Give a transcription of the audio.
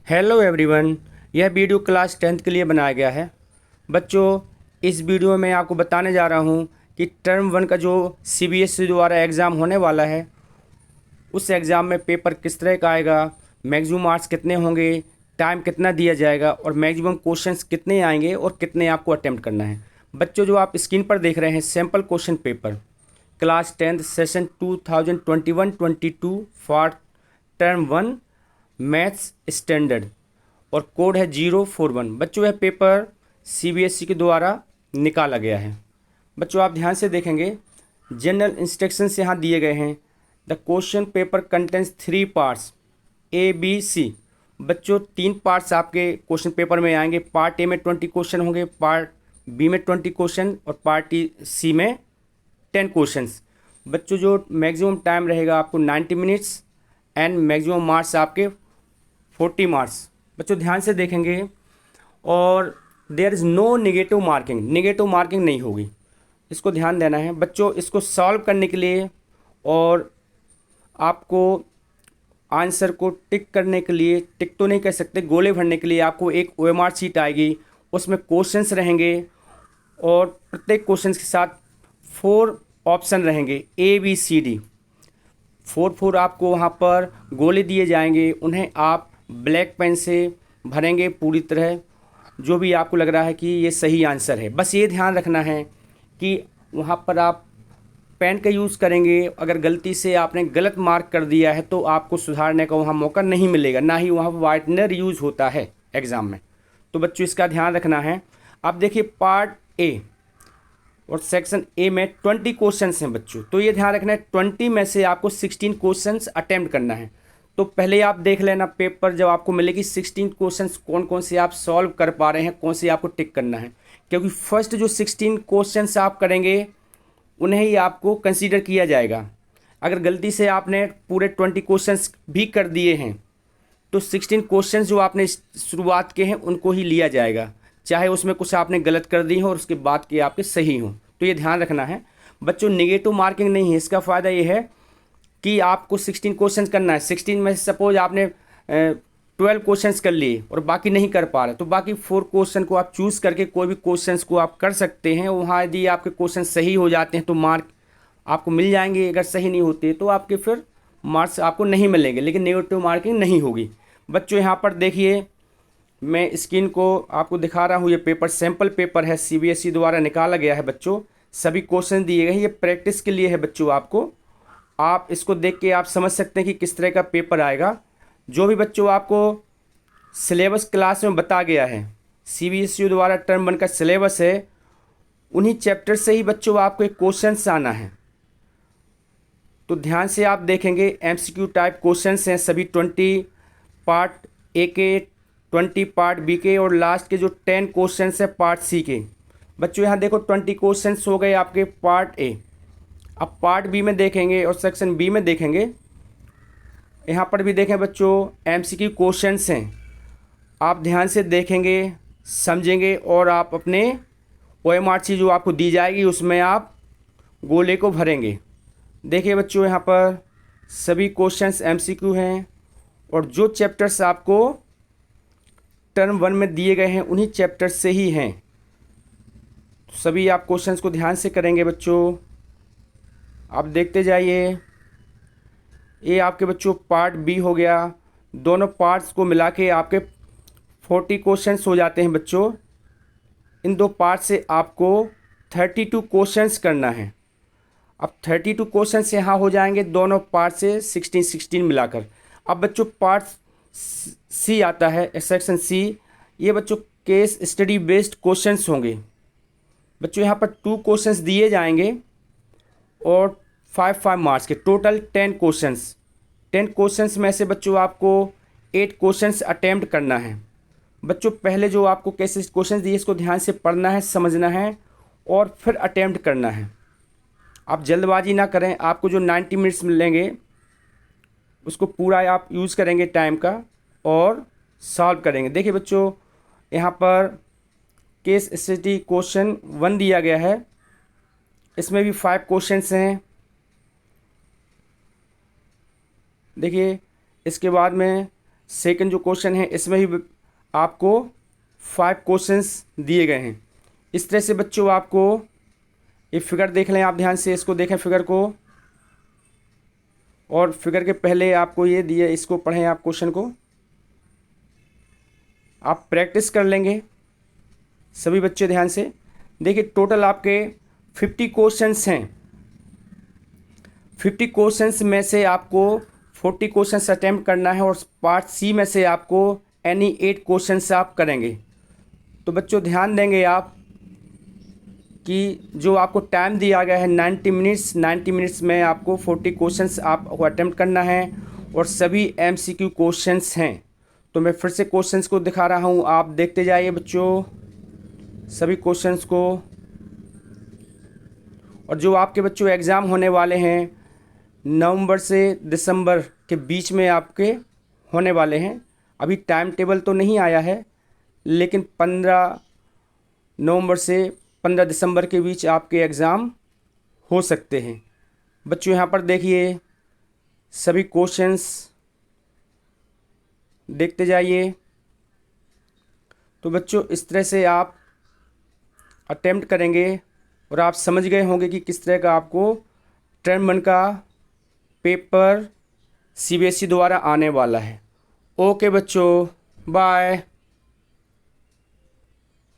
Hello everyone. यह video class 10th के लिए बनाया गया है। बच्चों, इस वीडियो में आपको बताने जा रहा हूँ कि टर्म 1 का जो सीबीएसई द्वारा एग्ज़ाम होने वाला है, उस एग्ज़ाम में पेपर किस तरह का आएगा, मैक्सिमम मार्क्स कितने होंगे, टाइम कितना दिया जाएगा और मैक्सिमम क्वेश्चंस कितने आएंगे और कितने आपको अटेम्प्ट करना है। बच्चों, जो आप स्क्रीन पर देख रहे हैं sample question paper class 10th session 2021-22 for term 1 maths standard और कोड है 041। बच्चों, यह पेपर सीबीएसई के द्वारा निकाला गया है। बच्चों, आप ध्यान से देखेंगे, जनरल इंस्ट्रक्शंस यहाँ दिए गए हैं। The question paper contains 3 parts ABC। बच्चों, 3 पार्ट्स आपके क्वेश्चन पेपर में आएंगे। पार्ट ए में 20 क्वेश्चन होंगे, पार्ट बी में 20 क्वेश्चन और पार्ट सी में 10 क्वेश्चंस। बच्चों, जो मैक्सिमम टाइम रहेगा आपको 90 मिनट्स एंड मैक्सिमम मार्क्स आपके 40 मार्क्स। बच्चों, ध्यान से देखेंगे और there is no negative marking, negative marking नहीं होगी, इसको ध्यान देना है। बच्चों, इसको सॉल्व करने के लिए और आपको आंसर को टिक करने के लिए, टिक तो नहीं कह सकते, गोले भरने के लिए आपको एक OMR शीट आएगी, उसमें क्वेश्चंस रहेंगे और प्रत्येक क्वेश्चन के साथ 4 ऑप्शन रहेंगे ABCD। 4 आपको वहाँ पर गोले दिए जाएंगे, उन्हें आप ब्लैक पेन से भरेंगे पूरी तरह, जो भी आपको लग रहा है कि ये सही आंसर है। बस ये ध्यान रखना है कि वहाँ पर आप पेन का यूज़ करेंगे, अगर गलती से आपने गलत मार्क कर दिया है तो आपको सुधारने का वहाँ मौका नहीं मिलेगा, ना ही वहाँ वाइटनर यूज़ होता है एग्ज़ाम में। तो बच्चों, इसका ध्यान रखना है। अब देखिए, पार्ट ए और सेक्शन ए में 20 क्वेश्चंस हैं बच्चों, तो ये ध्यान रखना है 20 में से आपको 16 क्वेश्चंस अटेम्प्ट करना है। तो पहले आप देख लेना पेपर, जब आपको मिलेगी 16 क्वेश्चंस कौन कौन से आप सॉल्व कर पा रहे हैं, कौन से आपको टिक करना है, क्योंकि फर्स्ट जो 16 क्वेश्चंस आप करेंगे उन्हें ही आपको कंसीडर किया जाएगा। अगर गलती से आपने पूरे 20 क्वेश्चंस भी कर दिए हैं तो 16 क्वेश्चंस जो आपने शुरुआत के हैं उनको ही लिया जाएगा, चाहे उसमें कुछ आपने गलत कर दी हो और उसके बाद के आपके सही हों। तो ये ध्यान रखना है बच्चों, नेगेटिव मार्किंग नहीं है। इसका फ़ायदा ये है कि आपको 16 क्वेश्चन करना है। 16 में से सपोज आपने 12 क्वेश्चंस कर लिए और बाकी नहीं कर पा रहे, तो बाकी 4 क्वेश्चन को आप चूज़ करके कोई भी क्वेश्चंस को आप कर सकते हैं। वहाँ यदि आपके क्वेश्चन सही हो जाते हैं तो मार्क आपको मिल जाएंगे, अगर सही नहीं होते तो आपके फिर मार्क्स आपको नहीं मिलेंगे, लेकिन नेगेटिव मार्किंग नहीं होगी। बच्चों, यहाँ पर देखिए, मैं स्क्रीन को आपको दिखा रहा हूँ, ये पेपर सैम्पल पेपर है, सीबीएसई द्वारा निकाला गया है। बच्चों, सभी क्वेश्चन दिए गए हैं, ये प्रैक्टिस के लिए है बच्चों। आपको आप इसको देख के आप समझ सकते हैं कि किस तरह का पेपर आएगा। जो भी बच्चों आपको सिलेबस क्लास में बता गया है, सीबीएसई द्वारा टर्म 1 का सिलेबस है, उन्हीं चैप्टर से ही बच्चों आपको एक क्वेश्चन आना है। तो ध्यान से आप देखेंगे, एमसीक्यू टाइप क्वेश्चंस हैं सभी, 20 पार्ट ए के, 20 पार्ट बी के और लास्ट के जो 10 क्वेश्चंस हैं पार्ट सी के। बच्चों, यहाँ देखो 20 क्वेश्चंस हो गए आपके पार्ट ए। अब पार्ट बी में देखेंगे और सेक्शन बी में देखेंगे, यहाँ पर भी देखें बच्चों, एमसीक्यू क्वेश्चंस हैं। आप ध्यान से देखेंगे, समझेंगे और आप अपने OMR शीट जो आपको दी जाएगी उसमें आप गोले को भरेंगे। देखिए बच्चों, यहाँ पर सभी क्वेश्चंस MCQ हैं और जो चैप्टर्स आपको टर्म 1 में दिए गए हैं उन्हीं चैप्टर्स से ही हैं। तो सभी आप क्वेश्चंस को ध्यान से करेंगे बच्चों, आप देखते जाइए। ये आपके बच्चों पार्ट बी हो गया, दोनों पार्ट्स को मिला के आपके 40 क्वेश्चंस हो जाते हैं बच्चों। इन दो पार्ट से आपको 32 क्वेश्चंस करना है। अब 32 क्वेश्चंस यहाँ हो जाएंगे दोनों पार्ट से, 16 मिलाकर। अब बच्चों पार्ट सी आता है, सेक्शन सी। ये बच्चों केस स्टडी बेस्ड क्वेश्चंस होंगे। बच्चों, यहाँ पर 2 क्वेश्चंस दिए जाएंगे और 5 मार्क्स के, टोटल 10 क्वेश्चंस। 10 क्वेश्चंस में से बच्चों आपको 8 क्वेश्चंस अटेम्प्ट करना है। बच्चों, पहले जो आपको कैसे क्वेश्चंस दिए इसको ध्यान से पढ़ना है, समझना है और फिर अटेम्प्ट करना है। आप जल्दबाजी ना करें, आपको जो 90 मिनट्स मिलेंगे उसको पूरा आप यूज़ करेंगे टाइम का और सॉल्व करेंगे। देखिए बच्चों, यहाँ पर केस स्टडी क्वेश्चन 1 दिया गया है, इसमें भी 5 क्वेश्चंस हैं। देखिए, इसके बाद में सेकंड जो क्वेश्चन है इसमें भी आपको 5 क्वेश्चंस दिए गए हैं। इस तरह से बच्चों आपको ये फिगर देख लें, आप ध्यान से इसको देखें फिगर को, और फिगर के पहले आपको ये दिए, इसको पढ़ें आप क्वेश्चन को, आप प्रैक्टिस कर लेंगे सभी बच्चे। ध्यान से देखिए, टोटल आपके 50 क्वेश्चंस हैं। 50 क्वेश्चंस में से आपको 40 क्वेश्चंस अटैम्प्ट करना है और पार्ट सी में से आपको एनी 8 क्वेश्चंस आप करेंगे। तो बच्चों ध्यान देंगे आप कि जो आपको टाइम दिया गया है 90 मिनट्स, 90 मिनट्स में आपको 40 क्वेश्चंस आपको अटैम्प्ट करना है और सभी MCQ क्वेश्चंस हैं। तो मैं फिर से क्वेश्चंस को दिखा रहा हूँ, आप देखते जाइए बच्चों सभी क्वेश्चंस को। और जो आपके बच्चों एग्ज़ाम होने वाले हैं नवंबर से दिसंबर के बीच में आपके होने वाले हैं। अभी टाइम टेबल तो नहीं आया है, लेकिन 15 नवंबर से 15 दिसंबर के बीच आपके एग्ज़ाम हो सकते हैं। बच्चों यहाँ पर देखिए सभी क्वेश्चंस देखते जाइए। तो बच्चों इस तरह से आप अटेम्प्ट करेंगे और आप समझ गए होंगे कि किस तरह का आपको टर्म 1 का पेपर CBSE द्वारा आने वाला है। ओके बच्चों, बाय।